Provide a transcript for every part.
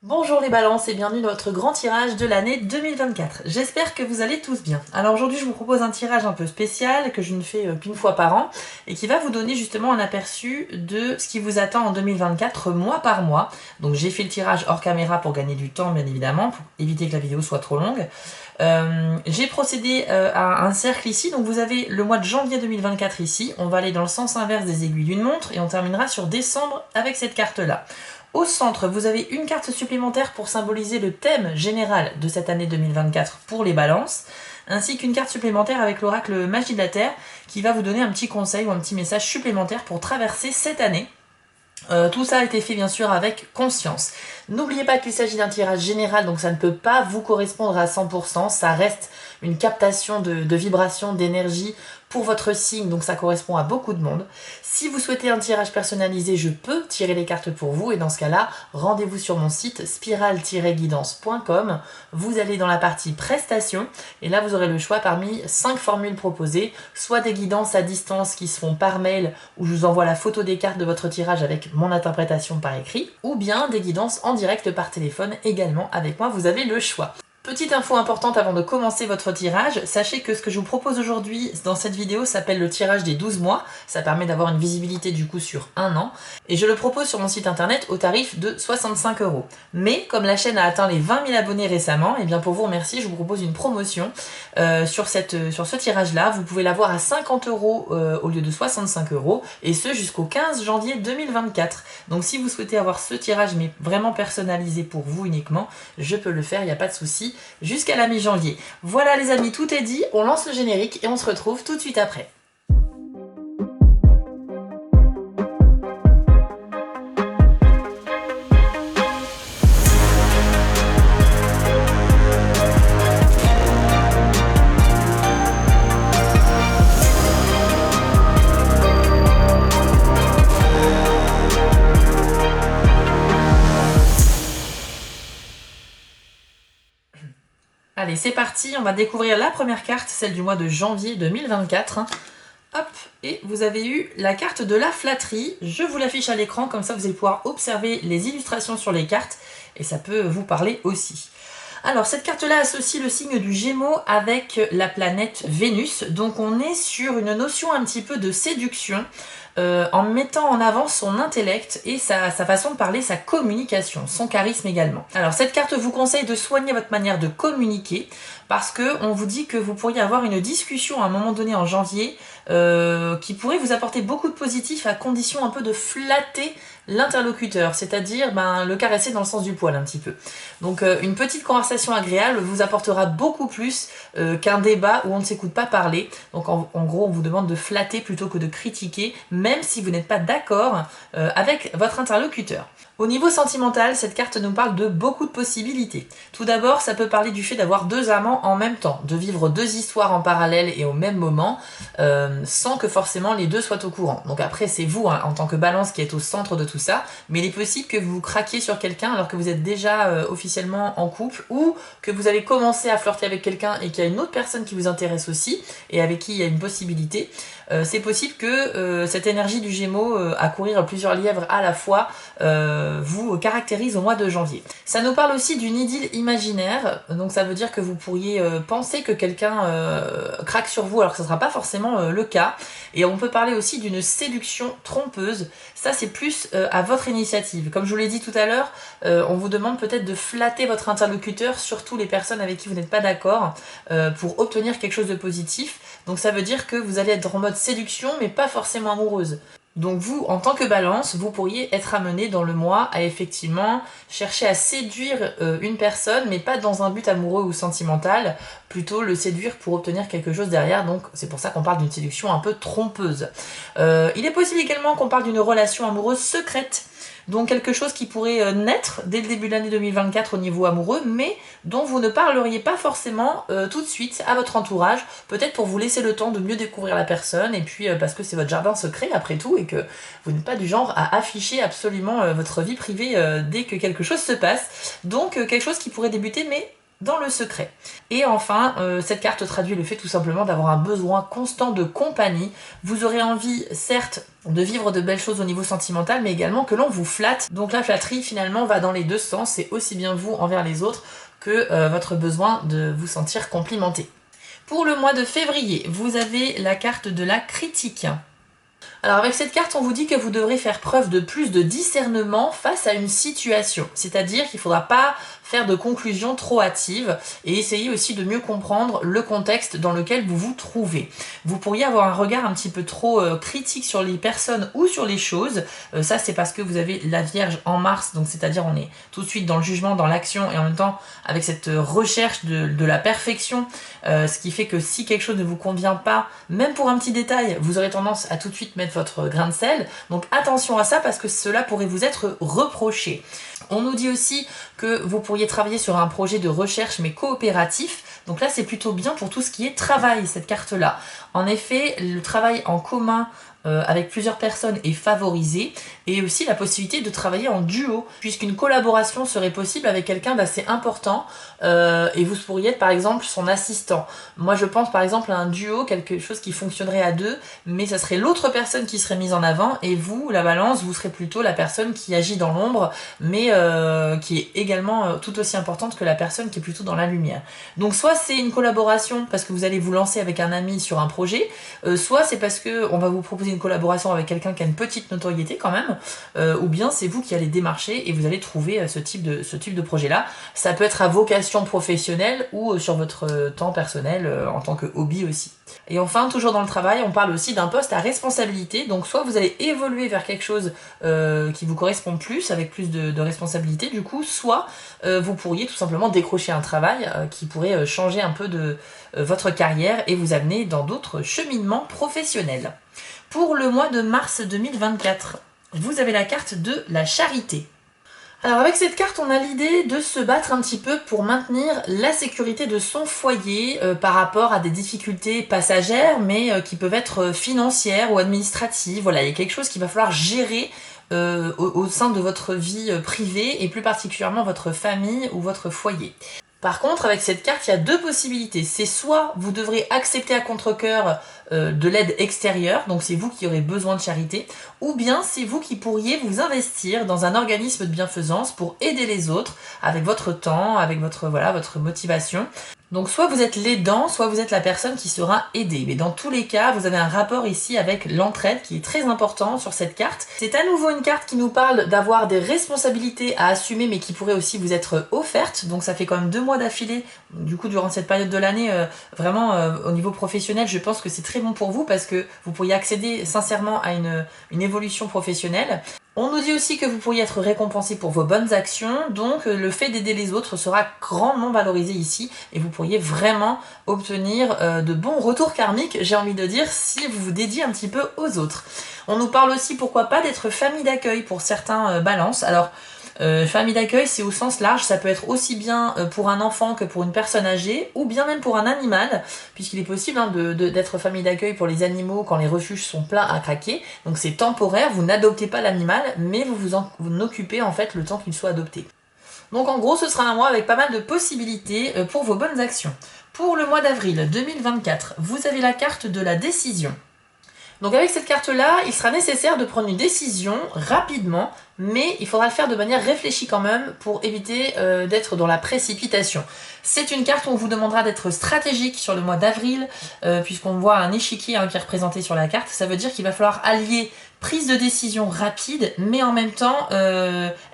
Bonjour les balances et bienvenue dans votre grand tirage de l'année 2024. J'espère que vous allez tous bien. Alors aujourd'hui je vous propose un tirage un peu spécial que je ne fais qu'une fois par an et qui va vous donner justement un aperçu de ce qui vous attend en 2024 mois par mois. Donc j'ai fait le tirage hors caméra pour gagner du temps bien évidemment, pour éviter que la vidéo soit trop longue. J'ai procédé à un cercle ici, donc vous avez le mois de janvier 2024 ici, on va aller dans le sens inverse des aiguilles d'une montre et on terminera sur décembre avec cette carte là. Au centre, vous avez une carte supplémentaire pour symboliser le thème général de cette année 2024 pour les balances, ainsi qu'une carte supplémentaire avec l'oracle Magie de la Terre qui va vous donner un petit conseil ou un petit message supplémentaire pour traverser cette année. Tout ça a été fait bien sûr avec conscience. N'oubliez pas qu'il s'agit d'un tirage général, donc ça ne peut pas vous correspondre à 100%, ça reste une captation de vibrations, d'énergie pour votre signe, donc ça correspond à beaucoup de monde. Si vous souhaitez un tirage personnalisé, je peux tirer les cartes pour vous, et dans ce cas-là, rendez-vous sur mon site spiral-guidance.com, vous allez dans la partie prestations, et là vous aurez le choix parmi 5 formules proposées, soit des guidances à distance qui se font par mail, où je vous envoie la photo des cartes de votre tirage avec mon interprétation par écrit, ou bien des guidances en direct par téléphone également avec moi, vous avez le choix. Petite info importante avant de commencer votre tirage, sachez que ce que je vous propose aujourd'hui dans cette vidéo s'appelle le tirage des 12 mois, ça permet d'avoir une visibilité du coup sur un an, et je le propose sur mon site internet au tarif de 65 €. Mais comme la chaîne a atteint les 20 000 abonnés récemment, et bien pour vous remercier, je vous propose une promotion sur ce tirage là, vous pouvez l'avoir à 50 € au lieu de 65 €, et ce jusqu'au 15 janvier 2024. Donc si vous souhaitez avoir ce tirage mais vraiment personnalisé pour vous uniquement, je peux le faire, il n'y a pas de souci, jusqu'à la mi-janvier. Voilà les amis, tout est dit, on lance le générique et on se retrouve tout de suite après. Allez, c'est parti, on va découvrir la première carte, celle du mois de janvier 2024. Hop, et vous avez eu la carte de la flatterie. Je vous l'affiche à l'écran, comme ça vous allez pouvoir observer les illustrations sur les cartes, et ça peut vous parler aussi. Alors, cette carte-là associe le signe du Gémeaux avec la planète Vénus, donc on est sur une notion un petit peu de séduction, en mettant en avant son intellect et sa façon de parler, sa communication, son charisme également. Alors cette carte vous conseille de soigner votre manière de communiquer parce que on vous dit que vous pourriez avoir une discussion à un moment donné en janvier qui pourrait vous apporter beaucoup de positif à condition un peu de flatter l'interlocuteur, c'est-à-dire le caresser dans le sens du poil un petit peu. Donc une petite conversation agréable vous apportera beaucoup plus qu'un débat où on ne s'écoute pas parler. Donc en gros on vous demande de flatter plutôt que de critiquer, même si vous n'êtes pas d'accord avec votre interlocuteur. Au niveau sentimental, cette carte nous parle de beaucoup de possibilités. Tout d'abord, ça peut parler du fait d'avoir deux amants en même temps, de vivre deux histoires en parallèle et au même moment, sans que forcément les deux soient au courant. Donc après, c'est vous, en tant que balance, qui êtes au centre de tout ça, mais il est possible que vous craquiez sur quelqu'un alors que vous êtes déjà officiellement en couple, ou que vous avez commencé à flirter avec quelqu'un et qu'il y a une autre personne qui vous intéresse aussi, et avec qui il y a une possibilité. C'est possible que cette énergie du Gémeaux à courir plusieurs lièvres à la fois vous caractérise au mois de janvier. Ça nous parle aussi d'une idylle imaginaire, donc ça veut dire que vous pourriez penser que quelqu'un craque sur vous alors que ce ne sera pas forcément le cas. Et on peut parler aussi d'une séduction trompeuse, ça c'est plus à votre initiative. Comme je vous l'ai dit tout à l'heure, on vous demande peut-être de flatter votre interlocuteur, surtout les personnes avec qui vous n'êtes pas d'accord, pour obtenir quelque chose de positif. Donc ça veut dire que vous allez être en mode séduction mais pas forcément amoureuse. Donc vous, en tant que balance, vous pourriez être amené dans le mois à effectivement chercher à séduire une personne, mais pas dans un but amoureux ou sentimental, plutôt le séduire pour obtenir quelque chose derrière, donc c'est pour ça qu'on parle d'une séduction un peu trompeuse. Il est possible également qu'on parle d'une relation amoureuse secrète, donc quelque chose qui pourrait naître dès le début de l'année 2024 au niveau amoureux, mais dont vous ne parleriez pas forcément tout de suite à votre entourage, peut-être pour vous laisser le temps de mieux découvrir la personne, et puis parce que c'est votre jardin secret après tout, et que vous n'êtes pas du genre à afficher absolument votre vie privée dès que quelque chose se passe. Donc quelque chose qui pourrait débuter, mais dans le secret. Et enfin, cette carte traduit le fait tout simplement d'avoir un besoin constant de compagnie. Vous aurez envie, certes, de vivre de belles choses au niveau sentimental, mais également que l'on vous flatte. Donc la flatterie, finalement, va dans les deux sens. C'est aussi bien vous envers les autres que votre besoin de vous sentir complimenté. Pour le mois de février, vous avez la carte de la critique. Alors avec cette carte, on vous dit que vous devrez faire preuve de plus de discernement face à une situation. C'est-à-dire qu'il ne faudra pas faire de conclusions trop hâtives et essayer aussi de mieux comprendre le contexte dans lequel vous vous trouvez. Vous pourriez avoir un regard un petit peu trop critique sur les personnes ou sur les choses. Ça, c'est parce que vous avez la Vierge en Mars, donc c'est-à-dire on est tout de suite dans le jugement, dans l'action et en même temps avec cette recherche de la perfection, ce qui fait que si quelque chose ne vous convient pas, même pour un petit détail, vous aurez tendance à tout de suite mettre votre grain de sel. Donc attention à ça parce que cela pourrait vous être reproché. On nous dit aussi que vous pourriez travailler sur un projet de recherche mais coopératif. Donc là, c'est plutôt bien pour tout ce qui est travail, cette carte-là. En effet, le travail en commun avec plusieurs personnes est favorisé et aussi la possibilité de travailler en duo puisqu'une collaboration serait possible avec quelqu'un d'assez important et vous pourriez être par exemple son assistant. Moi je pense par exemple à un duo, quelque chose qui fonctionnerait à deux mais ça serait l'autre personne qui serait mise en avant et vous, la balance, vous serez plutôt la personne qui agit dans l'ombre mais qui est également tout aussi importante que la personne qui est plutôt dans la lumière. Donc soit c'est une collaboration parce que vous allez vous lancer avec un ami sur un projet, soit c'est parce que on va vous proposer une collaboration avec quelqu'un qui a une petite notoriété quand même, ou bien c'est vous qui allez démarcher et vous allez trouver ce type de projet-là. Ça peut être à vocation professionnelle ou sur votre temps personnel en tant que hobby aussi. Et enfin, toujours dans le travail, on parle aussi d'un poste à responsabilité. Donc soit vous allez évoluer vers quelque chose qui vous correspond plus, avec plus de responsabilité du coup, soit vous pourriez tout simplement décrocher un travail qui pourrait changer un peu de votre carrière et vous amener dans d'autres cheminements professionnels. Pour le mois de mars 2024, vous avez la carte de la charité. Alors avec cette carte, on a l'idée de se battre un petit peu pour maintenir la sécurité de son foyer par rapport à des difficultés passagères, mais qui peuvent être financières ou administratives. Voilà, il y a quelque chose qu'il va falloir gérer au sein de votre vie privée et plus particulièrement votre famille ou votre foyer. Par contre, avec cette carte, il y a deux possibilités. C'est soit vous devrez accepter à contre-cœur de l'aide extérieure, donc c'est vous qui aurez besoin de charité, ou bien c'est vous qui pourriez vous investir dans un organisme de bienfaisance pour aider les autres avec votre temps, avec votre motivation. Donc soit vous êtes l'aidant, soit vous êtes la personne qui sera aidée. Mais dans tous les cas, vous avez un rapport ici avec l'entraide qui est très important sur cette carte. C'est à nouveau une carte qui nous parle d'avoir des responsabilités à assumer mais qui pourrait aussi vous être offerte. Donc ça fait quand même 2 mois d'affilée. Du coup, durant cette période de l'année, vraiment au niveau professionnel, je pense que c'est très bon pour vous parce que vous pourriez accéder sincèrement à une évolution professionnelle. On nous dit aussi que vous pourriez être récompensé pour vos bonnes actions, donc le fait d'aider les autres sera grandement valorisé ici et vous pourriez vraiment obtenir de bons retours karmiques, j'ai envie de dire, si vous vous dédiez un petit peu aux autres. On nous parle aussi, pourquoi pas, d'être famille d'accueil pour certains balances. Alors, famille d'accueil, c'est au sens large, ça peut être aussi bien pour un enfant que pour une personne âgée, ou bien même pour un animal, puisqu'il est possible d'être famille d'accueil pour les animaux quand les refuges sont pleins à craquer. Donc c'est temporaire, vous n'adoptez pas l'animal, mais vous en occupez en fait le temps qu'il soit adopté. Donc en gros, ce sera un mois avec pas mal de possibilités pour vos bonnes actions. Pour le mois d'avril 2024, vous avez la carte de la décision. Donc avec cette carte-là, il sera nécessaire de prendre une décision rapidement, mais il faudra le faire de manière réfléchie quand même pour éviter d'être dans la précipitation. C'est une carte où on vous demandera d'être stratégique sur le mois d'avril, puisqu'on voit un échiquier qui est représenté sur la carte. Ça veut dire qu'il va falloir allier prise de décision rapide, mais en même temps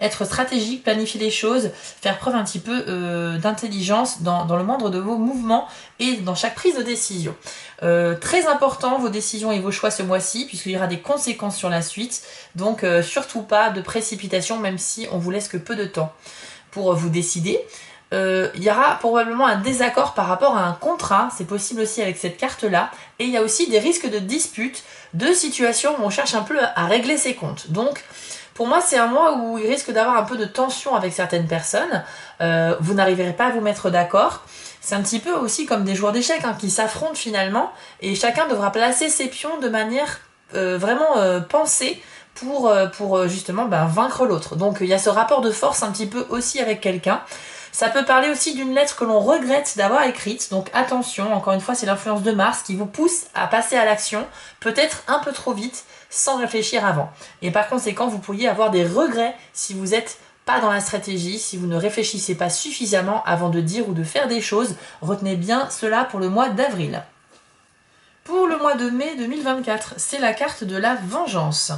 être stratégique, planifier les choses, faire preuve un petit peu d'intelligence dans le moindre de vos mouvements et dans chaque prise de décision. Très important vos décisions et vos choix ce mois-ci, puisqu'il y aura des conséquences sur la suite, donc surtout pas de précipitation, même si on vous laisse que peu de temps pour vous décider. Il y aura probablement un désaccord par rapport à un contrat, c'est possible aussi avec cette carte-là, et il y a aussi des risques de disputes, de situations où on cherche un peu à régler ses comptes. Donc, pour moi, c'est un mois où il risque d'avoir un peu de tension avec certaines personnes, vous n'arriverez pas à vous mettre d'accord. C'est un petit peu aussi comme des joueurs d'échecs qui s'affrontent finalement, et chacun devra placer ses pions de manière vraiment pensée, pour justement vaincre l'autre. Donc il y a ce rapport de force un petit peu aussi avec quelqu'un. Ça peut parler aussi d'une lettre que l'on regrette d'avoir écrite, donc attention, encore une fois c'est l'influence de Mars qui vous pousse à passer à l'action, peut-être un peu trop vite, sans réfléchir avant. Et par conséquent, vous pourriez avoir des regrets si vous n'êtes pas dans la stratégie, si vous ne réfléchissez pas suffisamment avant de dire ou de faire des choses. Retenez bien cela pour le mois d'avril. Pour le mois de mai 2024, c'est la carte de la vengeance.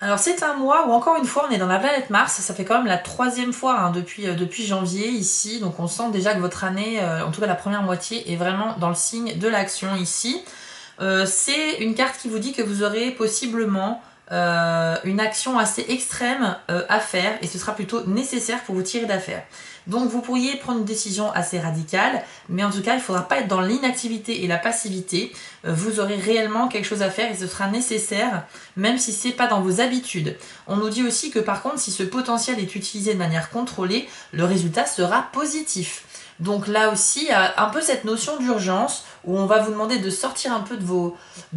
Alors c'est un mois où encore une fois on est dans la planète Mars, ça fait quand même la 3e fois hein, depuis janvier ici, donc on sent déjà que votre année, en tout cas la première moitié, est vraiment dans le signe de l'action ici. C'est une carte qui vous dit que vous aurez possiblement une action assez extrême à faire et ce sera plutôt nécessaire pour vous tirer d'affaire. Donc vous pourriez prendre une décision assez radicale, mais en tout cas il ne faudra pas être dans l'inactivité et la passivité. Vous aurez réellement quelque chose à faire et ce sera nécessaire, même si ce n'est pas dans vos habitudes. On nous dit aussi que par contre si ce potentiel est utilisé de manière contrôlée, le résultat sera positif. Donc là aussi, il y a un peu cette notion d'urgence où on va vous demander de sortir un peu de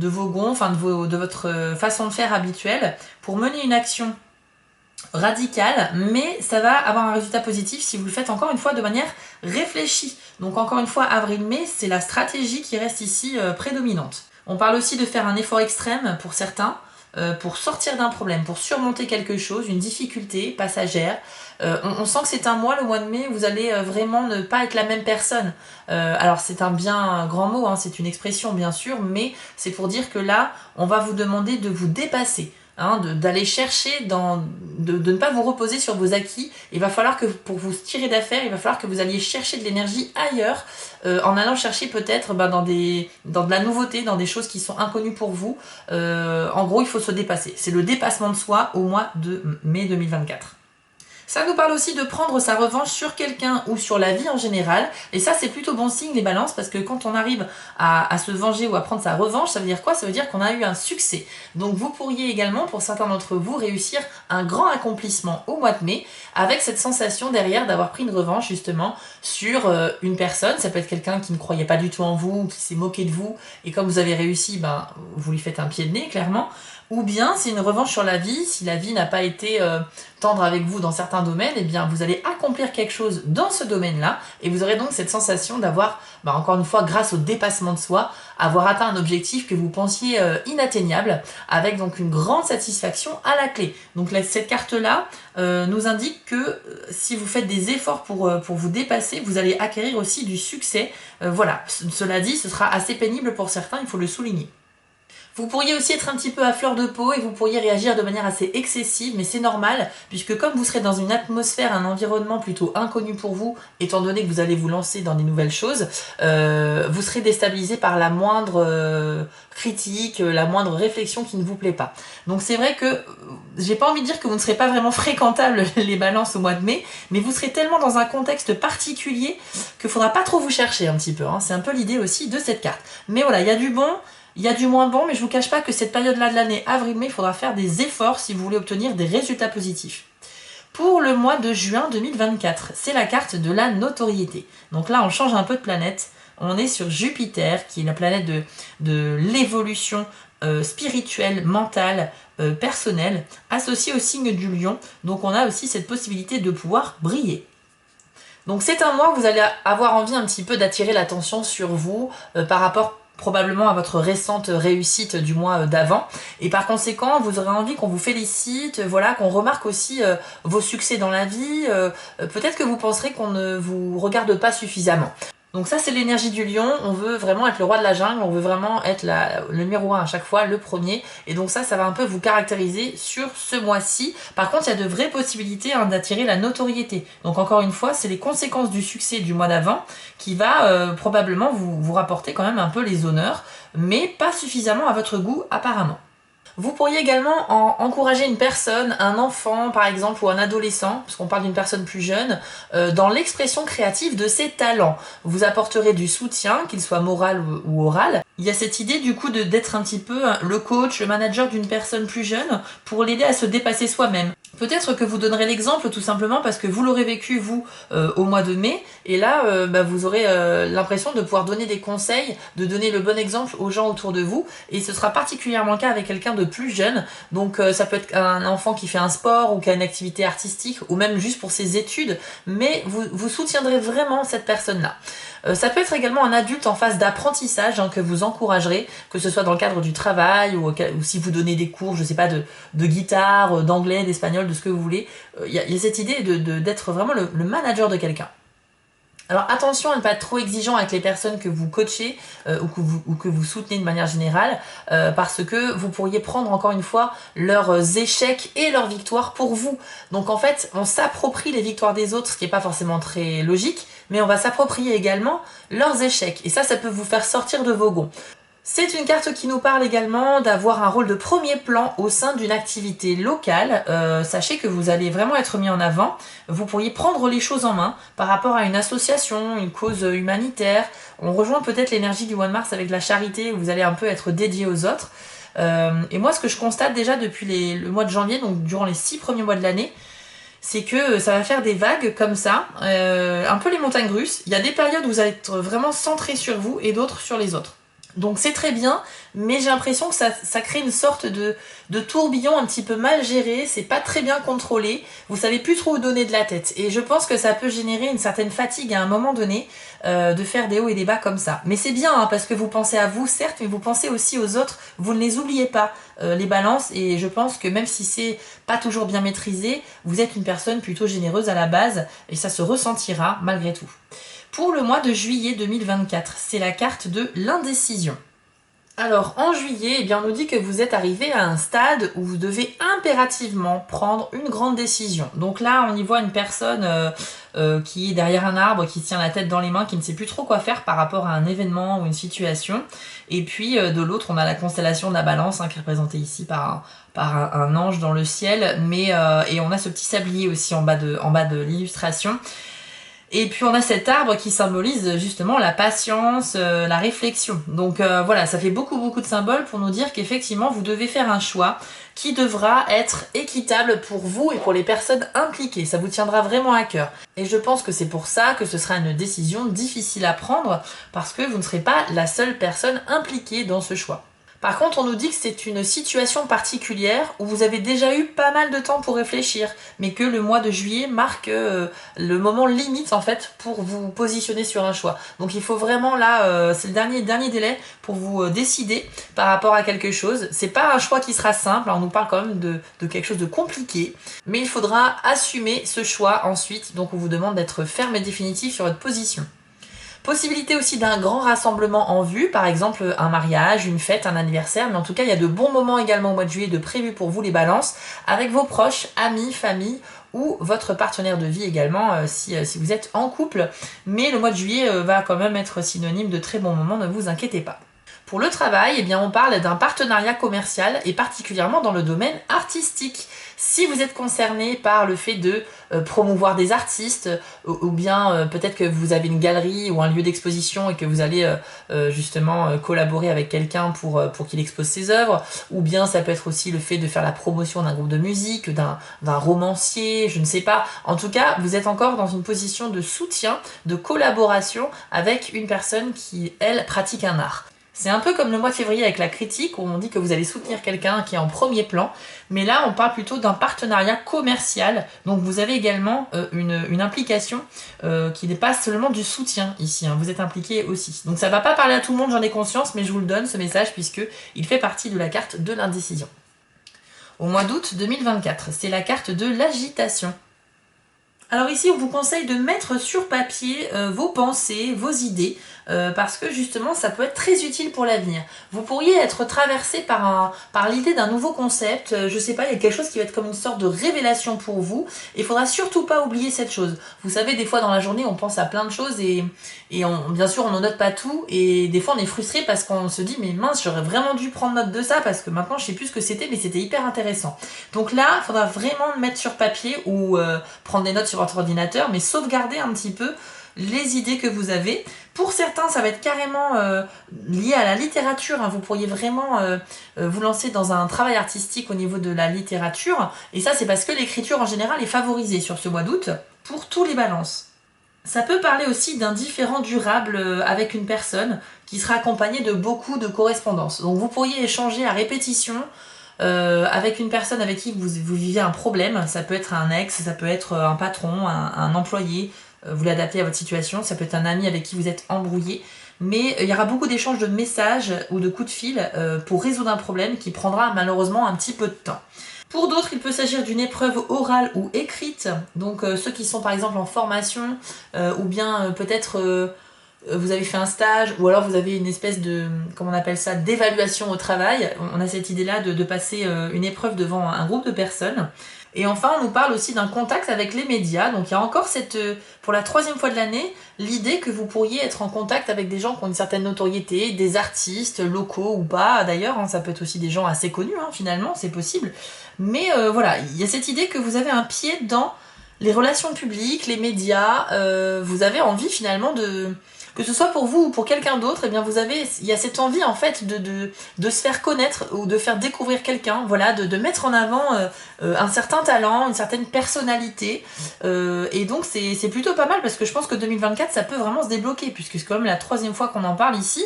vos gonds, enfin de votre façon de faire habituelle pour mener une action radicale, mais ça va avoir un résultat positif si vous le faites encore une fois de manière réfléchie. Donc encore une fois, avril-mai, c'est la stratégie qui reste ici prédominante. On parle aussi de faire un effort extrême pour certains, pour sortir d'un problème, pour surmonter quelque chose, une difficulté passagère. On sent que c'est un mois, le mois de mai, où vous allez vraiment ne pas être la même personne. Alors c'est un bien grand mot, hein, c'est une expression bien sûr, mais c'est pour dire que là, on va vous demander de vous dépasser. Hein, d'aller chercher, de ne pas vous reposer sur vos acquis. Il va falloir que pour vous tirer d'affaire, il va falloir que vous alliez chercher de l'énergie ailleurs, en allant chercher peut-être dans de la nouveauté, dans des choses qui sont inconnues pour vous. En gros, il faut se dépasser. C'est le dépassement de soi au mois de mai 2024. Ça nous parle aussi de prendre sa revanche sur quelqu'un ou sur la vie en général. Et ça, c'est plutôt bon signe, les balances, parce que quand on arrive à se venger ou à prendre sa revanche, ça veut dire quoi? Ça veut dire qu'on a eu un succès. Donc vous pourriez également, pour certains d'entre vous, réussir un grand accomplissement au mois de mai, avec cette sensation derrière d'avoir pris une revanche justement sur une personne. Ça peut être quelqu'un qui ne croyait pas du tout en vous, qui s'est moqué de vous, et comme vous avez réussi, ben, vous lui faites un pied de nez, clairement. Ou bien c'est une revanche sur la vie, si la vie n'a pas été tendre avec vous dans certains domaines, eh bien vous allez accomplir quelque chose dans ce domaine-là, et vous aurez donc cette sensation d'avoir, encore une fois, grâce au dépassement de soi, avoir atteint un objectif que vous pensiez inatteignable, avec donc une grande satisfaction à la clé. Donc cette carte-là nous indique que si vous faites des efforts pour vous dépasser, vous allez acquérir aussi du succès. Voilà, cela dit, ce sera assez pénible pour certains, il faut le souligner. Vous pourriez aussi être un petit peu à fleur de peau et vous pourriez réagir de manière assez excessive, mais c'est normal, puisque comme vous serez dans une atmosphère, un environnement plutôt inconnu pour vous, étant donné que vous allez vous lancer dans des nouvelles choses, vous serez déstabilisé par la moindre critique, la moindre réflexion qui ne vous plaît pas. Donc c'est vrai que j'ai pas envie de dire que vous ne serez pas vraiment fréquentables les balances au mois de mai, mais vous serez tellement dans un contexte particulier qu'il faudra pas trop vous chercher un petit peu, hein. C'est un peu l'idée aussi de cette carte. Mais voilà, il y a du bon, il y a du moins bon, mais je ne vous cache pas que cette période-là de l'année, avril-mai, il faudra faire des efforts si vous voulez obtenir des résultats positifs. Pour le mois de juin 2024, c'est la carte de la notoriété. Donc là, on change un peu de planète. On est sur Jupiter, qui est la planète de l'évolution spirituelle, mentale, personnelle, associée au signe du lion. Donc on a aussi cette possibilité de pouvoir briller. Donc c'est un mois où vous allez avoir envie un petit peu d'attirer l'attention sur vous par rapport probablement à votre récente réussite du mois d'avant, et par conséquent vous aurez envie qu'on vous félicite, voilà, qu'on remarque aussi vos succès dans la vie, peut-être que vous penserez qu'on ne vous regarde pas suffisamment. Donc ça c'est l'énergie du lion, on veut vraiment être le roi de la jungle, on veut vraiment être le numéro 1 à chaque fois, le premier, et donc ça va un peu vous caractériser sur ce mois-ci. Par contre il y a de vraies possibilités d'attirer la notoriété, donc encore une fois c'est les conséquences du succès du mois d'avant qui va probablement vous rapporter quand même un peu les honneurs, mais pas suffisamment à votre goût apparemment. Vous pourriez également encourager une personne, un enfant par exemple, ou un adolescent, parce qu'on parle d'une personne plus jeune, dans l'expression créative de ses talents. Vous apporterez du soutien, qu'il soit moral ou oral, Il y a cette idée du coup d'être un petit peu le coach, le manager d'une personne plus jeune pour l'aider à se dépasser soi-même. Peut-être que vous donnerez l'exemple tout simplement parce que vous l'aurez vécu vous au mois de mai et là vous aurez l'impression de pouvoir donner des conseils, de donner le bon exemple aux gens autour de vous et ce sera particulièrement le cas avec quelqu'un de plus jeune. Donc ça peut être un enfant qui fait un sport ou qui a une activité artistique ou même juste pour ses études, mais vous soutiendrez vraiment cette personne-là. Ça peut être également un adulte en phase d'apprentissage que vous encouragerez, que ce soit dans le cadre du travail ou si vous donnez des cours, je sais pas, de guitare, d'anglais, d'espagnol, de ce que vous voulez. Il y a cette idée d'être vraiment le manager de quelqu'un. Alors attention à ne pas être trop exigeant avec les personnes que vous coachez ou que vous soutenez de manière générale parce que vous pourriez prendre encore une fois leurs échecs et leurs victoires pour vous. Donc en fait, on s'approprie les victoires des autres, ce qui n'est pas forcément très logique, mais on va s'approprier également leurs échecs. Et ça peut vous faire sortir de vos gonds. C'est une carte qui nous parle également d'avoir un rôle de premier plan au sein d'une activité locale. Sachez que vous allez vraiment être mis en avant. Vous pourriez prendre les choses en main par rapport à une association, une cause humanitaire. On rejoint peut-être l'énergie du mois de mars avec la charité où vous allez un peu être dédié aux autres. Et moi, ce que je constate déjà depuis le mois de janvier, donc durant les 6 premiers mois de l'année, c'est que ça va faire des vagues comme ça, un peu les montagnes russes. Il y a des périodes où vous allez être vraiment centré sur vous et d'autres sur les autres. Donc c'est très bien, mais j'ai l'impression que ça crée une sorte de tourbillon un petit peu mal géré, c'est pas très bien contrôlé, vous savez plus trop où donner de la tête. Et je pense que ça peut générer une certaine fatigue à un moment donné de faire des hauts et des bas comme ça. Mais c'est bien parce que vous pensez à vous certes, mais vous pensez aussi aux autres, vous ne les oubliez pas, les balances. Et je pense que même si c'est pas toujours bien maîtrisé, vous êtes une personne plutôt généreuse à la base et ça se ressentira malgré tout. Pour le mois de juillet 2024, c'est la carte de l'indécision. Alors en juillet, on nous dit que vous êtes arrivé à un stade où vous devez impérativement prendre une grande décision. Donc là, on y voit une personne qui est derrière un arbre, qui tient la tête dans les mains, qui ne sait plus trop quoi faire par rapport à un événement ou une situation. Et puis de l'autre, on a la constellation de la Balance, qui est représentée ici par un ange dans le ciel, et on a ce petit sablier aussi en bas de l'illustration. Et puis on a cet arbre qui symbolise justement la patience, la réflexion. Donc voilà, ça fait beaucoup de symboles pour nous dire qu'effectivement vous devez faire un choix qui devra être équitable pour vous et pour les personnes impliquées. Ça vous tiendra vraiment à cœur. Et je pense que c'est pour ça que ce sera une décision difficile à prendre parce que vous ne serez pas la seule personne impliquée dans ce choix. Par contre, on nous dit que c'est une situation particulière où vous avez déjà eu pas mal de temps pour réfléchir, mais que le mois de juillet marque le moment limite en fait pour vous positionner sur un choix. Donc il faut vraiment là, c'est le dernier délai pour vous décider par rapport à quelque chose. C'est pas un choix qui sera simple, on nous parle quand même de quelque chose de compliqué, mais il faudra assumer ce choix ensuite. Donc on vous demande d'être ferme et définitif sur votre position. Possibilité aussi d'un grand rassemblement en vue, par exemple un mariage, une fête, un anniversaire, mais en tout cas il y a de bons moments également au mois de juillet de prévus pour vous les balances, avec vos proches, amis, famille ou votre partenaire de vie également si vous êtes en couple. Mais le mois de juillet va quand même être synonyme de très bons moments, ne vous inquiétez pas. Pour le travail, on parle d'un partenariat commercial et particulièrement dans le domaine artistique. Si vous êtes concerné par le fait de promouvoir des artistes ou bien peut-être que vous avez une galerie ou un lieu d'exposition et que vous allez justement collaborer avec quelqu'un pour qu'il expose ses œuvres, ou bien ça peut être aussi le fait de faire la promotion d'un groupe de musique, d'un romancier, je ne sais pas. En tout cas, vous êtes encore dans une position de soutien, de collaboration avec une personne qui, elle, pratique un art. C'est un peu comme le mois de février avec la critique où on dit que vous allez soutenir quelqu'un qui est en premier plan, mais là on parle plutôt d'un partenariat commercial, donc vous avez également une implication qui n'est pas seulement du soutien ici, vous êtes impliqué aussi. Donc ça ne va pas parler à tout le monde, j'en ai conscience, mais je vous le donne ce message puisque il fait partie de la carte de l'indécision. Au mois d'août 2024, c'est la carte de l'agitation. Alors ici, on vous conseille de mettre sur papier vos pensées, vos idées, parce que justement, ça peut être très utile pour l'avenir. Vous pourriez être traversé par l'idée d'un nouveau concept, je sais pas, il y a quelque chose qui va être comme une sorte de révélation pour vous, et il faudra surtout pas oublier cette chose. Vous savez, des fois dans la journée, on pense à plein de choses, et bien sûr, on n'en note pas tout, et des fois, on est frustré parce qu'on se dit, mais mince, j'aurais vraiment dû prendre note de ça, parce que maintenant, je sais plus ce que c'était, mais c'était hyper intéressant. Donc là, il faudra vraiment le mettre sur papier, ou prendre des notes sur votre ordinateur, mais sauvegarder un petit peu les idées que vous avez. Pour certains, ça va être carrément lié à la littérature, hein. Vous pourriez vraiment vous lancer dans un travail artistique au niveau de la littérature. Et ça, c'est parce que l'écriture en général est favorisée sur ce mois d'août pour tous les balances. Ça peut parler aussi d'un différend durable avec une personne qui sera accompagnée de beaucoup de correspondances. Donc vous pourriez échanger à répétition avec une personne avec qui vous vivez un problème. Ça peut être un ex, ça peut être un patron, un employé. Vous l'adaptez à votre situation. Ça peut être un ami avec qui vous êtes embrouillé. Mais il y aura beaucoup d'échanges de messages ou de coups de fil pour résoudre un problème qui prendra malheureusement un petit peu de temps. Pour d'autres, il peut s'agir d'une épreuve orale ou écrite, donc ceux qui sont par exemple en formation, ou bien peut-être vous avez fait un stage, ou alors vous avez une espèce de, comment on appelle ça, d'évaluation au travail. On a cette idée-là de passer une épreuve devant un groupe de personnes. Et enfin, on nous parle aussi d'un contact avec les médias. Donc il y a encore pour la 3e fois de l'année, l'idée que vous pourriez être en contact avec des gens qui ont une certaine notoriété, des artistes locaux ou pas d'ailleurs, hein, ça peut être aussi des gens assez connus hein, finalement, c'est possible. Mais voilà, il y a cette idée que vous avez un pied dans les relations publiques, les médias, vous avez envie finalement que ce soit pour vous ou pour quelqu'un d'autre, eh bien il y a cette envie en fait de se faire connaître ou de faire découvrir quelqu'un, voilà, de mettre en avant un certain talent, une certaine personnalité, et donc c'est plutôt pas mal parce que je pense que 2024 ça peut vraiment se débloquer puisque c'est quand même la 3e fois qu'on en parle ici,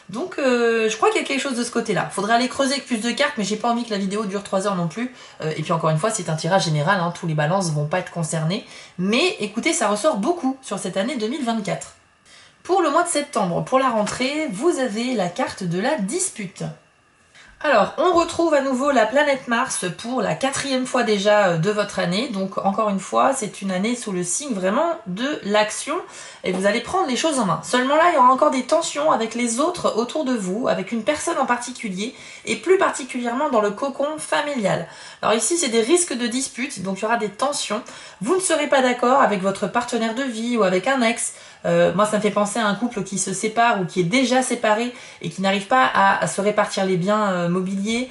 donc je crois qu'il y a quelque chose de ce côté-là. Faudrait aller creuser avec plus de cartes, mais j'ai pas envie que la vidéo dure 3 heures non plus, et puis encore une fois c'est un tirage général, hein, tous les balances vont pas être concernés, mais écoutez, ça ressort beaucoup sur cette année 2024. Pour le mois de septembre, pour la rentrée, vous avez la carte de la dispute. Alors, on retrouve à nouveau la planète Mars pour la 4e fois déjà de votre année. Donc, encore une fois, c'est une année sous le signe vraiment de l'action et vous allez prendre les choses en main. Seulement là, il y aura encore des tensions avec les autres autour de vous, avec une personne en particulier et plus particulièrement dans le cocon familial. Alors ici, c'est des risques de dispute, donc il y aura des tensions. Vous ne serez pas d'accord avec votre partenaire de vie ou avec un ex. Moi, ça me fait penser à un couple qui se sépare ou qui est déjà séparé et qui n'arrive pas à se répartir les biens mobiliers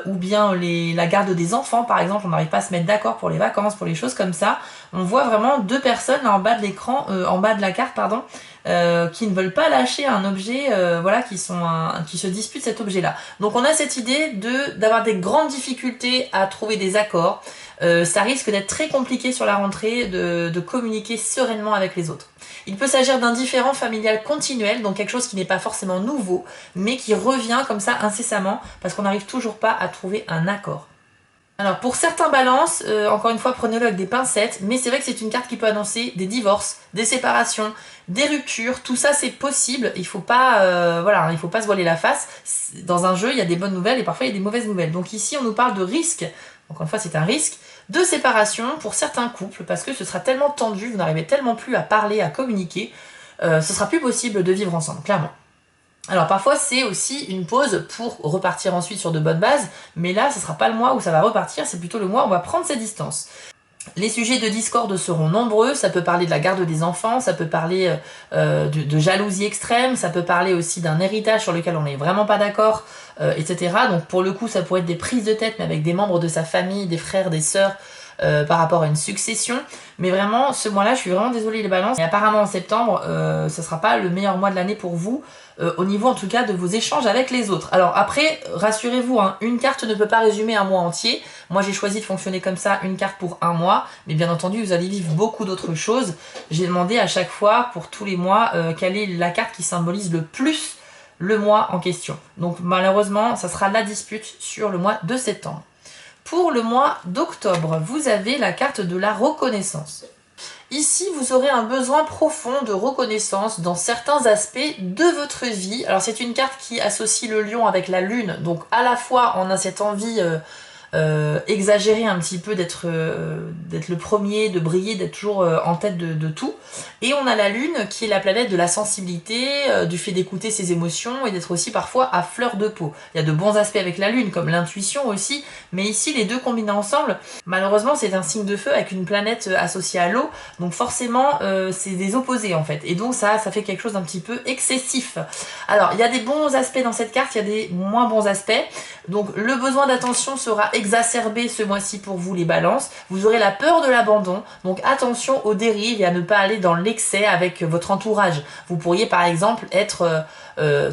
ou bien la garde des enfants, par exemple. On n'arrive pas à se mettre d'accord pour les vacances, pour les choses comme ça. On voit vraiment 2 personnes là, en bas de l'écran, en bas de la carte, pardon, qui ne veulent pas lâcher un objet, voilà, qui se disputent cet objet-là. Donc on a cette idée d'avoir des grandes difficultés à trouver des accords. Ça risque d'être très compliqué sur la rentrée de communiquer sereinement avec les autres. Il peut s'agir d'un différend familial continuel, donc quelque chose qui n'est pas forcément nouveau, mais qui revient comme ça incessamment, parce qu'on n'arrive toujours pas à trouver un accord. Alors pour certains balances, encore une fois prenez-le avec des pincettes, mais c'est vrai que c'est une carte qui peut annoncer des divorces, des séparations, des ruptures, tout ça c'est possible, il faut pas, voilà, il faut pas se voiler la face. Dans un jeu, il y a des bonnes nouvelles et parfois il y a des mauvaises nouvelles. Donc ici on nous parle de risque, encore une fois c'est un risque, de séparation pour certains couples, parce que ce sera tellement tendu, vous n'arrivez tellement plus à parler, à communiquer, ce sera plus possible de vivre ensemble, clairement. Alors parfois c'est aussi une pause pour repartir ensuite sur de bonnes bases, mais là ce sera pas le mois où ça va repartir, c'est plutôt le mois où on va prendre ses distances. Les sujets de discorde seront nombreux, ça peut parler de la garde des enfants, ça peut parler de jalousie extrême, ça peut parler aussi d'un héritage sur lequel on n'est vraiment pas d'accord, etc. Donc pour le coup ça pourrait être des prises de tête, mais avec des membres de sa famille, des frères, des sœurs, par rapport à une succession. Mais vraiment, ce mois-là, je suis vraiment désolée les balances. Et apparemment en septembre, ce sera pas le meilleur mois de l'année pour vous, au niveau en tout cas de vos échanges avec les autres. Alors après, rassurez-vous, hein, une carte ne peut pas résumer un mois entier. Moi j'ai choisi de fonctionner comme ça, une carte pour un mois. Mais bien entendu, vous allez vivre beaucoup d'autres choses. J'ai demandé à chaque fois, pour tous les mois, quelle est la carte qui symbolise le plus le mois en question. Donc malheureusement, ça sera la dispute sur le mois de septembre. Pour le mois d'octobre, vous avez la carte de la reconnaissance. Ici, vous aurez un besoin profond de reconnaissance dans certains aspects de votre vie. Alors, c'est une carte qui associe le lion avec la lune. Donc, à la fois, on a cette envie exagérée un petit peu d'être le premier, de briller, d'être toujours en tête de tout. Et on a la lune qui est la planète de la sensibilité, du fait d'écouter ses émotions et d'être aussi parfois à fleur de peau. Il y a de bons aspects avec la lune, comme l'intuition aussi, mais ici les deux combinés ensemble, malheureusement c'est un signe de feu avec une planète associée à l'eau, donc forcément c'est des opposés en fait, et donc ça fait quelque chose d'un petit peu excessif. Alors il y a des bons aspects dans cette carte, il y a des moins bons aspects. Donc le besoin d'attention sera exacerbé ce mois-ci pour vous les balances. Vous aurez la peur de l'abandon, donc attention aux dérives et à ne pas aller dans l'excès avec votre entourage. Vous pourriez par exemple être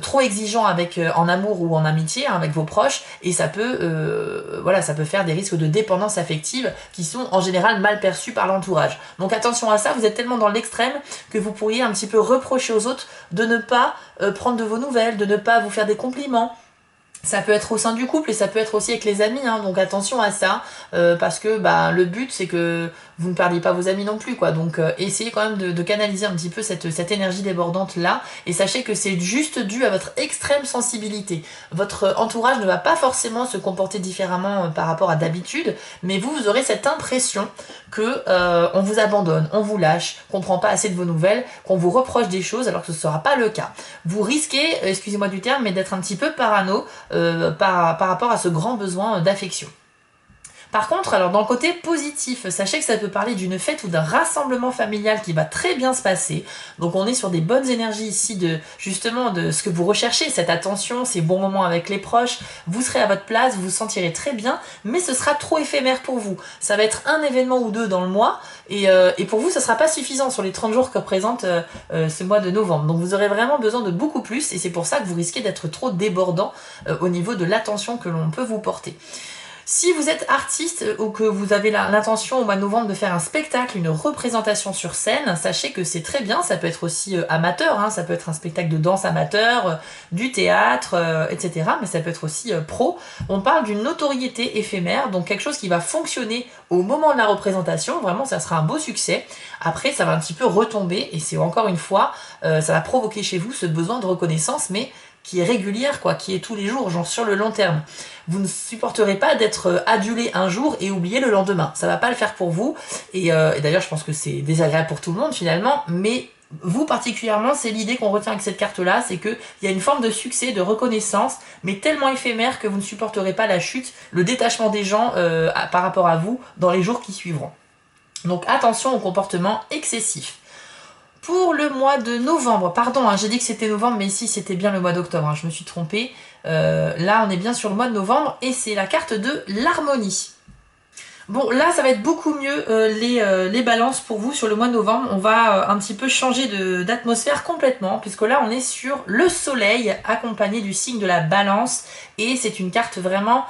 trop exigeant en amour ou en amitié avec vos proches et ça peut, ça peut faire des risques de dépendance affective qui sont en général mal perçus par l'entourage. Donc attention à ça, vous êtes tellement dans l'extrême que vous pourriez un petit peu reprocher aux autres de ne pas prendre de vos nouvelles, de ne pas vous faire des compliments. Ça peut être au sein du couple et ça peut être aussi avec les amis, hein, donc attention à ça, parce que le but c'est que vous ne perdiez pas vos amis non plus, quoi. Donc essayez quand même de canaliser un petit peu cette énergie débordante là, et sachez que c'est juste dû à votre extrême sensibilité. Votre entourage ne va pas forcément se comporter différemment par rapport à d'habitude, mais vous aurez cette impression que on vous abandonne, on vous lâche, qu'on prend pas assez de vos nouvelles, qu'on vous reproche des choses alors que ce ne sera pas le cas. Vous risquez, excusez-moi du terme, mais d'être un petit peu parano par rapport à ce grand besoin d'affection. Par contre, alors dans le côté positif, sachez que ça peut parler d'une fête ou d'un rassemblement familial qui va très bien se passer. Donc on est sur des bonnes énergies ici justement de ce que vous recherchez, cette attention, ces bons moments avec les proches. Vous serez à votre place, vous vous sentirez très bien, mais ce sera trop éphémère pour vous. Ça va être un événement ou deux dans le mois, et pour vous, ce ne sera pas suffisant sur les 30 jours que représente ce mois de novembre. Donc vous aurez vraiment besoin de beaucoup plus, et c'est pour ça que vous risquez d'être trop débordant au niveau de l'attention que l'on peut vous porter. Si vous êtes artiste ou que vous avez l'intention au mois de novembre de faire un spectacle, une représentation sur scène, sachez que c'est très bien, ça peut être aussi amateur, hein, ça peut être un spectacle de danse amateur, du théâtre, etc. Mais ça peut être aussi pro. On parle d'une notoriété éphémère, donc quelque chose qui va fonctionner au moment de la représentation, vraiment ça sera un beau succès. Après ça va un petit peu retomber et c'est encore une fois, ça va provoquer chez vous ce besoin de reconnaissance, mais qui est régulière, quoi, qui est tous les jours, genre sur le long terme. Vous ne supporterez pas d'être adulé un jour et oublié le lendemain. Ça va pas le faire pour vous. Et d'ailleurs, je pense que c'est désagréable pour tout le monde finalement, mais vous particulièrement, c'est l'idée qu'on retient avec cette carte-là, c'est qu'il y a une forme de succès, de reconnaissance, mais tellement éphémère que vous ne supporterez pas la chute, le détachement des gens par rapport à vous dans les jours qui suivront. Donc attention au comportement excessif. Pour le mois de novembre, pardon, j'ai dit que c'était novembre, mais ici c'était bien le mois d'octobre, je me suis trompée. Là, on est bien sur le mois de novembre et c'est la carte de l'harmonie. Bon, là, ça va être beaucoup mieux les balances pour vous sur le mois de novembre. On va un petit peu changer d'atmosphère complètement, puisque là, on est sur le soleil accompagné du signe de la balance et c'est une carte vraiment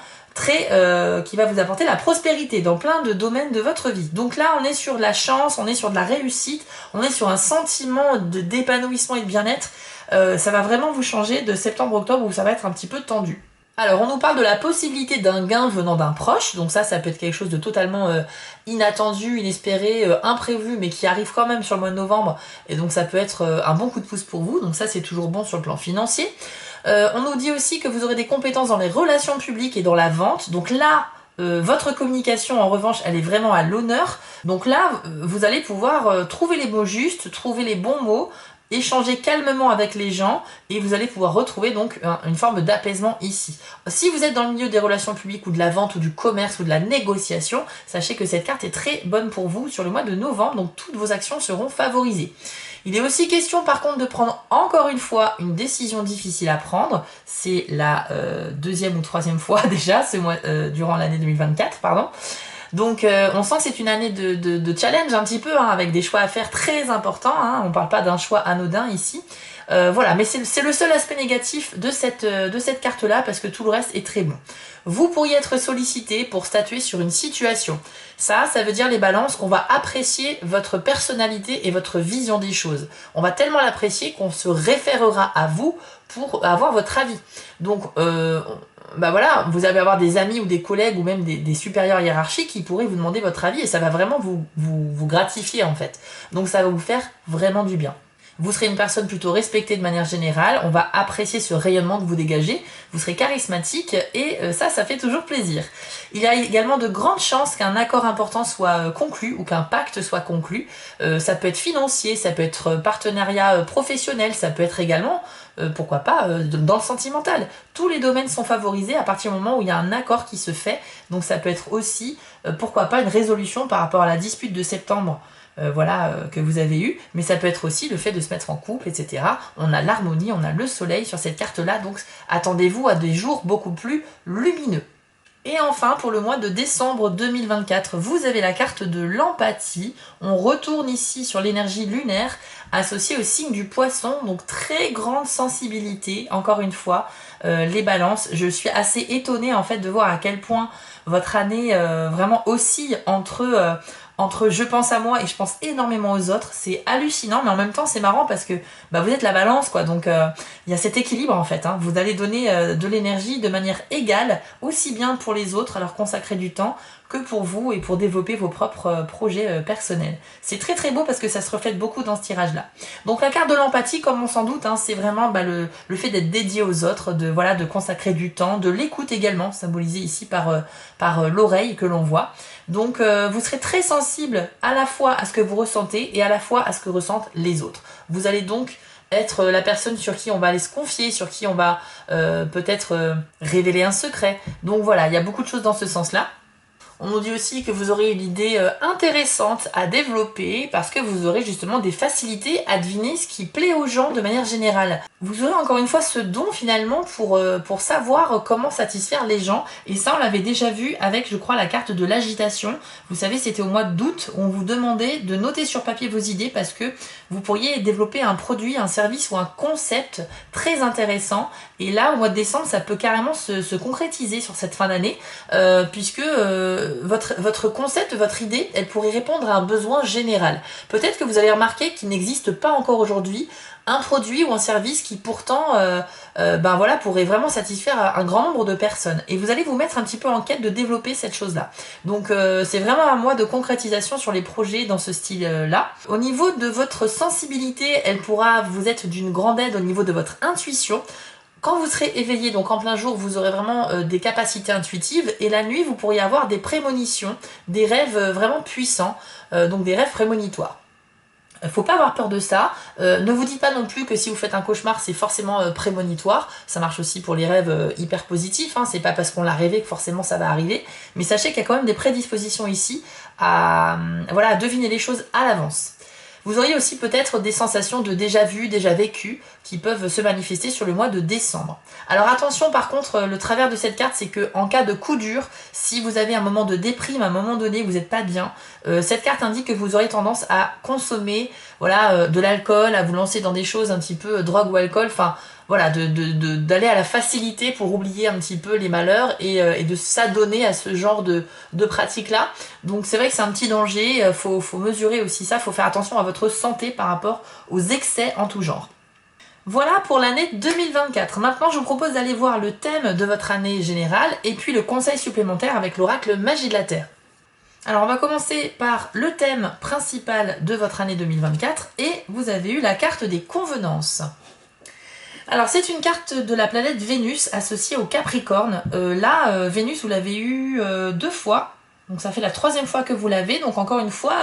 qui va vous apporter la prospérité dans plein de domaines de votre vie. Donc là, on est sur la chance, on est sur de la réussite, on est sur un sentiment d'épanouissement et de bien-être. Ça va vraiment vous changer de septembre-octobre où ça va être un petit peu tendu. Alors, on nous parle de la possibilité d'un gain venant d'un proche, donc ça peut être quelque chose de totalement inattendu, inespéré, imprévu, mais qui arrive quand même sur le mois de novembre, et donc ça peut être un bon coup de pouce pour vous, donc ça c'est toujours bon sur le plan financier. On nous dit aussi que vous aurez des compétences dans les relations publiques et dans la vente, donc là, votre communication en revanche elle est vraiment à l'honneur, donc là vous allez pouvoir trouver les mots justes, trouver les bons mots, échanger calmement avec les gens et vous allez pouvoir retrouver donc une forme d'apaisement ici. Si vous êtes dans le milieu des relations publiques ou de la vente ou du commerce ou de la négociation, sachez que cette carte est très bonne pour vous sur le mois de novembre, donc toutes vos actions seront favorisées. Il est aussi question par contre de prendre encore une fois une décision difficile à prendre, c'est la deuxième ou troisième fois déjà durant l'année 2024, pardon. Donc on sent que c'est une année de challenge un petit peu, avec des choix à faire très importants, on ne parle pas d'un choix anodin ici. Voilà, mais c'est le seul aspect négatif de cette carte-là parce que tout le reste est très bon. Vous pourriez être sollicité pour statuer sur une situation. Ça veut dire les balances qu'on va apprécier votre personnalité et votre vision des choses. On va tellement l'apprécier qu'on se référera à vous pour avoir votre avis. Donc voilà, vous allez avoir des amis ou des collègues ou même des supérieurs hiérarchiques qui pourraient vous demander votre avis et ça va vraiment vous gratifier en fait. Donc ça va vous faire vraiment du bien. Vous serez une personne plutôt respectée de manière générale, on va apprécier ce rayonnement que vous dégagez, vous serez charismatique et ça fait toujours plaisir. Il y a également de grandes chances qu'un accord important soit conclu ou qu'un pacte soit conclu. Ça peut être financier, ça peut être partenariat professionnel, ça peut être également, pourquoi pas, dans le sentimental. Tous les domaines sont favorisés à partir du moment où il y a un accord qui se fait, donc ça peut être aussi, pourquoi pas, une résolution par rapport à la dispute de septembre que vous avez eu, mais ça peut être aussi le fait de se mettre en couple, etc. On a l'harmonie, on a le soleil sur cette carte-là, donc attendez-vous à des jours beaucoup plus lumineux. Et enfin, pour le mois de décembre 2024, vous avez la carte de l'empathie. On retourne ici sur l'énergie lunaire associée au signe du poisson, donc très grande sensibilité, encore une fois, les balances. Je suis assez étonnée en fait de voir à quel point votre année vraiment oscille entre je pense à moi et je pense énormément aux autres. C'est hallucinant, mais en même temps c'est marrant parce que vous êtes la balance, quoi. Donc il y a cet équilibre en fait, hein. Vous allez donner de l'énergie de manière égale, aussi bien pour les autres, à leur consacrer du temps, que pour vous et pour développer vos propres projets personnels. C'est très très beau parce que ça se reflète beaucoup dans ce tirage-là. Donc la carte de l'empathie, comme on s'en doute, hein, c'est vraiment le fait d'être dédié aux autres, de consacrer du temps, de l'écoute également, symbolisé ici par l'oreille que l'on voit. Donc vous serez très sensible à la fois à ce que vous ressentez et à la fois à ce que ressentent les autres. Vous allez donc être la personne sur qui on va aller se confier, sur qui on va peut-être révéler un secret. Donc voilà, il y a beaucoup de choses dans ce sens-là. On nous dit aussi que vous aurez une idée intéressante à développer parce que vous aurez justement des facilités à deviner ce qui plaît aux gens de manière générale. Vous aurez encore une fois ce don finalement pour savoir comment satisfaire les gens, et ça on l'avait déjà vu avec, je crois, la carte de l'agitation. Vous savez, c'était au mois d'août où on vous demandait de noter sur papier vos idées parce que vous pourriez développer un produit, un service ou un concept très intéressant, et là au mois de décembre ça peut carrément se concrétiser sur cette fin d'année puisque votre concept, votre idée, elle pourrait répondre à un besoin général. Peut-être que vous allez remarquer qu'il n'existe pas encore aujourd'hui un produit ou un service qui pourtant pourrait vraiment satisfaire un grand nombre de personnes. Et vous allez vous mettre un petit peu en quête de développer cette chose-là. Donc c'est vraiment un mois de concrétisation sur les projets dans ce style-là. Au niveau de votre sensibilité, elle pourra vous être d'une grande aide au niveau de votre intuition. Quand vous serez éveillé, donc en plein jour, vous aurez vraiment des capacités intuitives, et la nuit, vous pourriez avoir des prémonitions, des rêves vraiment puissants, donc des rêves prémonitoires. Faut pas avoir peur de ça. Ne vous dites pas non plus que si vous faites un cauchemar, c'est forcément prémonitoire. Ça marche aussi pour les rêves hyper positifs, hein. C'est pas parce qu'on l'a rêvé que forcément ça va arriver. Mais sachez qu'il y a quand même des prédispositions ici à deviner les choses à l'avance. Vous auriez aussi peut-être des sensations de déjà vu, déjà vécu qui peuvent se manifester sur le mois de décembre. Alors attention, par contre, le travers de cette carte, c'est que en cas de coup dur, si vous avez un moment de déprime, à un moment donné où vous n'êtes pas bien, cette carte indique que vous aurez tendance à consommer de l'alcool, à vous lancer dans des choses un petit peu drogue ou alcool, enfin voilà, d'aller à la facilité pour oublier un petit peu les malheurs et de s'adonner à ce genre de pratique-là. Donc c'est vrai que c'est un petit danger, faut mesurer aussi ça, faut faire attention à votre santé par rapport aux excès en tout genre. Voilà pour l'année 2024. Maintenant, je vous propose d'aller voir le thème de votre année générale et puis le conseil supplémentaire avec l'oracle Magie de la Terre. Alors, on va commencer par le thème principal de votre année 2024 et vous avez eu la carte des convenances. Alors, c'est une carte de la planète Vénus associée au Capricorne. Vénus, vous l'avez eu 2 fois. Donc ça fait la 3e fois que vous l'avez, donc encore une fois,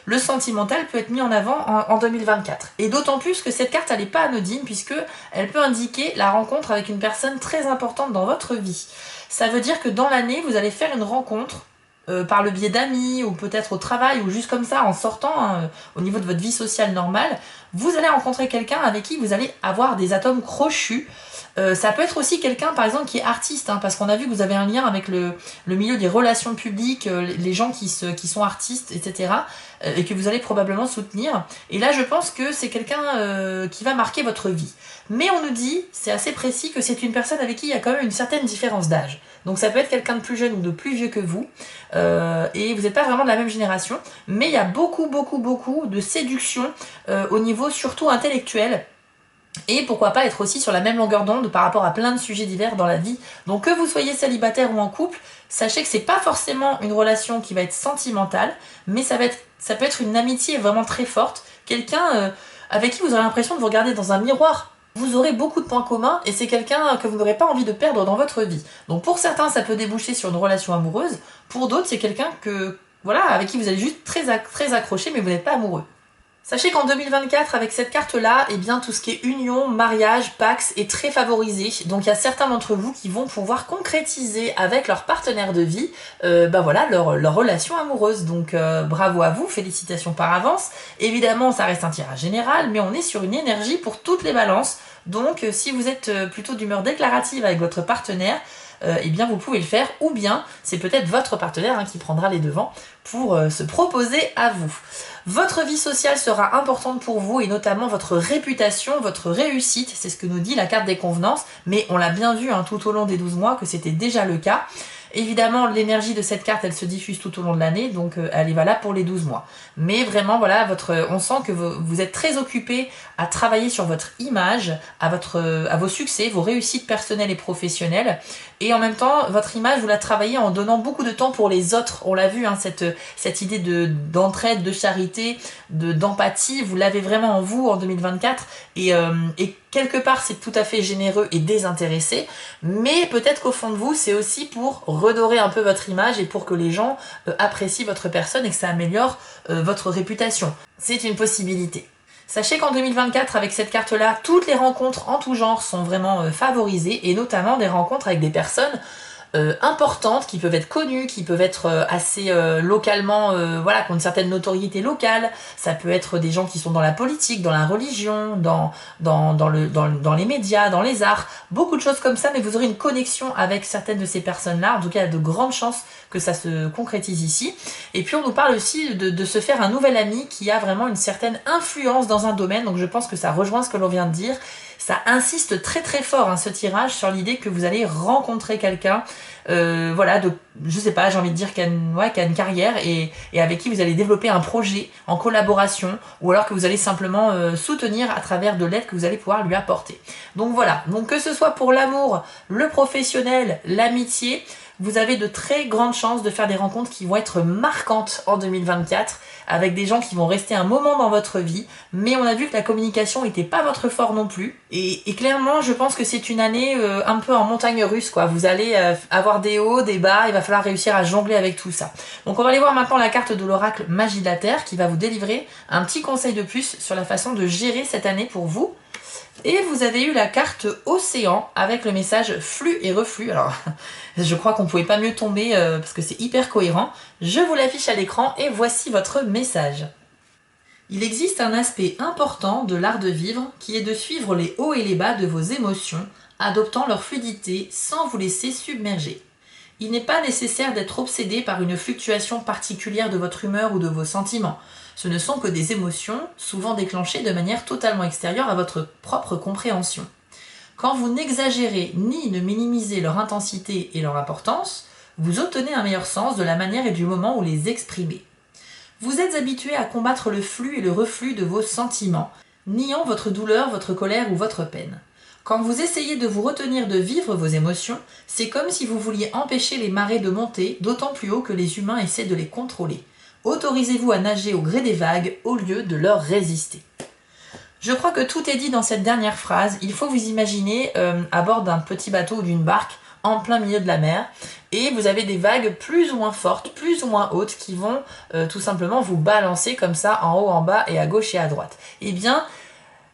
le sentimental peut être mis en avant en 2024. Et d'autant plus que cette carte, elle n'est pas anodine, puisque elle peut indiquer la rencontre avec une personne très importante dans votre vie. Ça veut dire que dans l'année, vous allez faire une rencontre, par le biais d'amis, ou peut-être au travail, ou juste comme ça, en sortant, au niveau de votre vie sociale normale, vous allez rencontrer quelqu'un avec qui vous allez avoir des atomes crochus. Ça peut être aussi quelqu'un, par exemple, qui est artiste, hein, parce qu'on a vu que vous avez un lien avec le milieu des relations publiques, les gens qui sont artistes, etc., et que vous allez probablement soutenir. Et là, je pense que c'est quelqu'un qui va marquer votre vie. Mais on nous dit, c'est assez précis, que c'est une personne avec qui il y a quand même une certaine différence d'âge. Donc ça peut être quelqu'un de plus jeune ou de plus vieux que vous, et vous n'êtes pas vraiment de la même génération, mais il y a beaucoup de séduction au niveau surtout intellectuel. Et pourquoi pas être aussi sur la même longueur d'onde par rapport à plein de sujets divers dans la vie. Donc que vous soyez célibataire ou en couple, sachez que c'est pas forcément une relation qui va être sentimentale, mais ça peut être une amitié vraiment très forte, quelqu'un avec qui vous aurez l'impression de vous regarder dans un miroir. Vous aurez beaucoup de points communs et c'est quelqu'un que vous n'aurez pas envie de perdre dans votre vie. Donc pour certains, ça peut déboucher sur une relation amoureuse, pour d'autres, c'est quelqu'un avec qui vous allez juste très accrocher, mais vous n'êtes pas amoureux. Sachez qu'en 2024, avec cette carte-là, eh bien, tout ce qui est union, mariage, pax est très favorisé. Donc il y a certains d'entre vous qui vont pouvoir concrétiser avec leur partenaire de vie voilà, leur relation amoureuse. Donc bravo à vous, félicitations par avance. Évidemment, ça reste un tirage général, mais on est sur une énergie pour toutes les balances. Donc si vous êtes plutôt d'humeur déclarative avec votre partenaire, eh bien vous pouvez le faire, ou bien c'est peut-être votre partenaire qui prendra les devants pour se proposer à vous. Votre vie sociale sera importante pour vous et notamment votre réputation, votre réussite, c'est ce que nous dit la carte des convenances, mais on l'a bien vu tout au long des 12 mois que c'était déjà le cas. Évidemment, l'énergie de cette carte, elle se diffuse tout au long de l'année, donc elle est valable pour les 12 mois. Mais vraiment, voilà, on sent que vous êtes très occupé à travailler sur votre image, à vos succès, vos réussites personnelles et professionnelles. Et en même temps, votre image, vous la travaillez en donnant beaucoup de temps pour les autres. On l'a vu, cette idée d'entraide, de charité, d'empathie, vous l'avez vraiment en vous en 2024. Et quelque part, c'est tout à fait généreux et désintéressé. Mais peut-être qu'au fond de vous, c'est aussi pour redorer un peu votre image et pour que les gens apprécient votre personne et que ça améliore votre réputation. C'est une possibilité. Sachez qu'en 2024, avec cette carte-là, toutes les rencontres en tout genre sont vraiment favorisées, et notamment des rencontres avec des personnes importantes, qui peuvent être connues, qui peuvent être assez localement, voilà, qui ont une certaine notoriété locale. Ça peut être des gens qui sont dans la politique, dans la religion, dans les médias, dans les arts, beaucoup de choses comme ça, mais vous aurez une connexion avec certaines de ces personnes-là. En tout cas, il y a de grandes chances que ça se concrétise ici. Et puis on nous parle aussi de se faire un nouvel ami qui a vraiment une certaine influence dans un domaine, donc je pense que ça rejoint ce que l'on vient de dire. Ça insiste très très fort ce tirage sur l'idée que vous allez rencontrer quelqu'un, voilà, je sais pas, j'ai envie de dire qui a une carrière et avec qui vous allez développer un projet en collaboration, ou alors que vous allez simplement soutenir à travers de l'aide que vous allez pouvoir lui apporter. Donc voilà, donc que ce soit pour l'amour, le professionnel, l'amitié, vous avez de très grandes chances de faire des rencontres qui vont être marquantes en 2024, avec des gens qui vont rester un moment dans votre vie, mais on a vu que la communication n'était pas votre fort non plus, et clairement je pense que c'est une année un peu en montagne russe, quoi. Vous allez avoir des hauts, des bas, il va falloir réussir à jongler avec tout ça. Donc on va aller voir maintenant la carte de l'oracle Magie de la Terre, qui va vous délivrer un petit conseil de plus sur la façon de gérer cette année pour vous. Et vous avez eu la carte Océan avec le message flux et reflux. Alors, je crois qu'on ne pouvait pas mieux tomber parce que c'est hyper cohérent. Je vous l'affiche à l'écran et voici votre message. Il existe un aspect important de l'art de vivre qui est de suivre les hauts et les bas de vos émotions, adoptant leur fluidité sans vous laisser submerger. Il n'est pas nécessaire d'être obsédé par une fluctuation particulière de votre humeur ou de vos sentiments. Ce ne sont que des émotions, souvent déclenchées de manière totalement extérieure à votre propre compréhension. Quand vous n'exagérez ni ne minimisez leur intensité et leur importance, vous obtenez un meilleur sens de la manière et du moment où les exprimer. Vous êtes habitué à combattre le flux et le reflux de vos sentiments, niant votre douleur, votre colère ou votre peine. Quand vous essayez de vous retenir de vivre vos émotions, c'est comme si vous vouliez empêcher les marées de monter, d'autant plus haut que les humains essaient de les contrôler. Autorisez-vous à nager au gré des vagues au lieu de leur résister. Je crois que tout est dit dans cette dernière phrase. Il faut vous imaginer à bord d'un petit bateau ou d'une barque en plein milieu de la mer, et vous avez des vagues plus ou moins fortes, plus ou moins hautes, qui vont tout simplement vous balancer comme ça en haut, en bas et à gauche et à droite. Eh bien,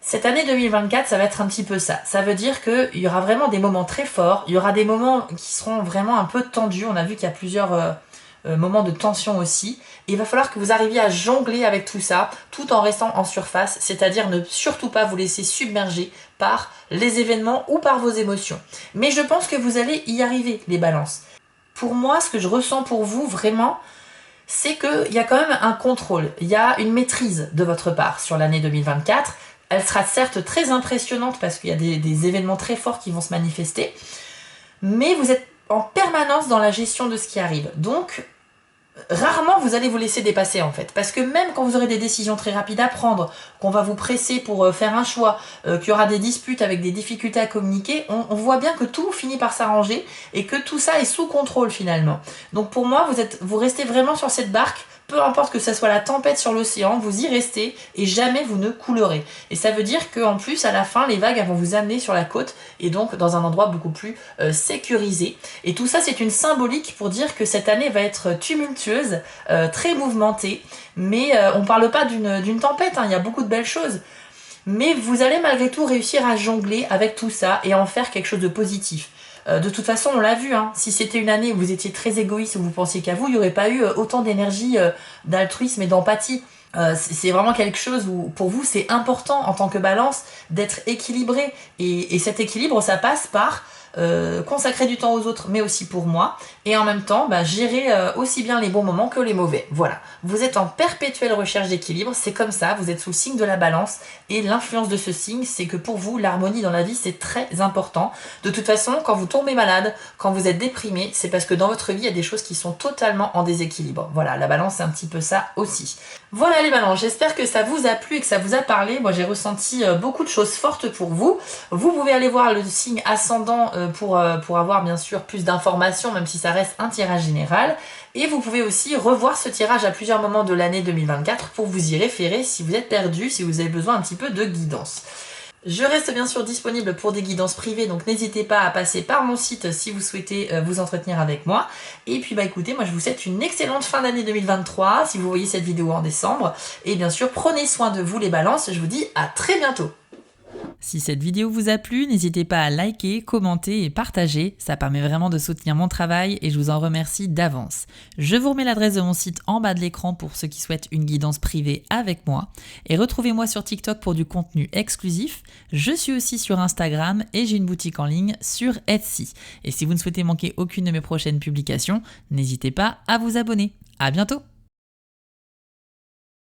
cette année 2024, ça va être un petit peu ça. Ça veut dire qu'il y aura vraiment des moments très forts, il y aura des moments qui seront vraiment un peu tendus. On a vu qu'il y a plusieurs moments de tension aussi. Et il va falloir que vous arriviez à jongler avec tout ça, tout en restant en surface, c'est-à-dire ne surtout pas vous laisser submerger par les événements ou par vos émotions. Mais je pense que vous allez y arriver, les balances. Pour moi, ce que je ressens pour vous, vraiment, c'est qu'il y a quand même un contrôle, il y a une maîtrise de votre part sur l'année 2024. Elle sera certes très impressionnante parce qu'il y a des événements très forts qui vont se manifester, mais vous êtes en permanence dans la gestion de ce qui arrive. Donc, rarement vous allez vous laisser dépasser en fait, parce que même quand vous aurez des décisions très rapides à prendre, qu'on va vous presser pour faire un choix, qu'il y aura des disputes avec des difficultés à communiquer, on voit bien que tout finit par s'arranger et que tout ça est sous contrôle finalement. Donc pour moi, vous restez vraiment sur cette barque, peu importe que ça soit la tempête sur l'océan, vous y restez et jamais vous ne coulerez. Et ça veut dire qu'en plus, à la fin, les vagues vont vous amener sur la côte et donc dans un endroit beaucoup plus sécurisé. Et tout ça, c'est une symbolique pour dire que cette année va être tumultueuse, très mouvementée, mais on parle pas d'une tempête, hein, il y a beaucoup de belles choses. Mais vous allez malgré tout réussir à jongler avec tout ça et en faire quelque chose de positif. De toute façon, on l'a vu, hein, si c'était une année où vous étiez très égoïste, où vous pensiez qu'à vous, il n'y aurait pas eu autant d'énergie, d'altruisme et d'empathie. C'est vraiment quelque chose où, pour vous, c'est important en tant que balance d'être équilibré. Et cet équilibre, ça passe par consacrer du temps aux autres, mais aussi pour moi. Et en même temps, gérer aussi bien les bons moments que les mauvais. Voilà. Vous êtes en perpétuelle recherche d'équilibre. C'est comme ça. Vous êtes sous le signe de la balance. Et l'influence de ce signe, c'est que pour vous, l'harmonie dans la vie, c'est très important. De toute façon, quand vous tombez malade, quand vous êtes déprimé, c'est parce que dans votre vie, il y a des choses qui sont totalement en déséquilibre. Voilà, la balance, c'est un petit peu ça aussi. Voilà les balances, j'espère que ça vous a plu et que ça vous a parlé. Moi, j'ai ressenti beaucoup de choses fortes pour vous. Vous pouvez aller voir le signe ascendant pour avoir bien sûr plus d'informations, même si ça reste un tirage général. Et vous pouvez aussi revoir ce tirage à plusieurs moments de l'année 2024 pour vous y référer si vous êtes perdu, si vous avez besoin un petit peu de guidance. Je reste bien sûr disponible pour des guidances privées, donc n'hésitez pas à passer par mon site si vous souhaitez vous entretenir avec moi. Et puis écoutez, moi je vous souhaite une excellente fin d'année 2023, si vous voyez cette vidéo en décembre. Et bien sûr, prenez soin de vous les balances, je vous dis à très bientôt. Si cette vidéo vous a plu, n'hésitez pas à liker, commenter et partager, ça permet vraiment de soutenir mon travail et je vous en remercie d'avance. Je vous remets l'adresse de mon site en bas de l'écran pour ceux qui souhaitent une guidance privée avec moi et retrouvez-moi sur TikTok pour du contenu exclusif. Je suis aussi sur Instagram et j'ai une boutique en ligne sur Etsy. Et si vous ne souhaitez manquer aucune de mes prochaines publications, n'hésitez pas à vous abonner. À bientôt!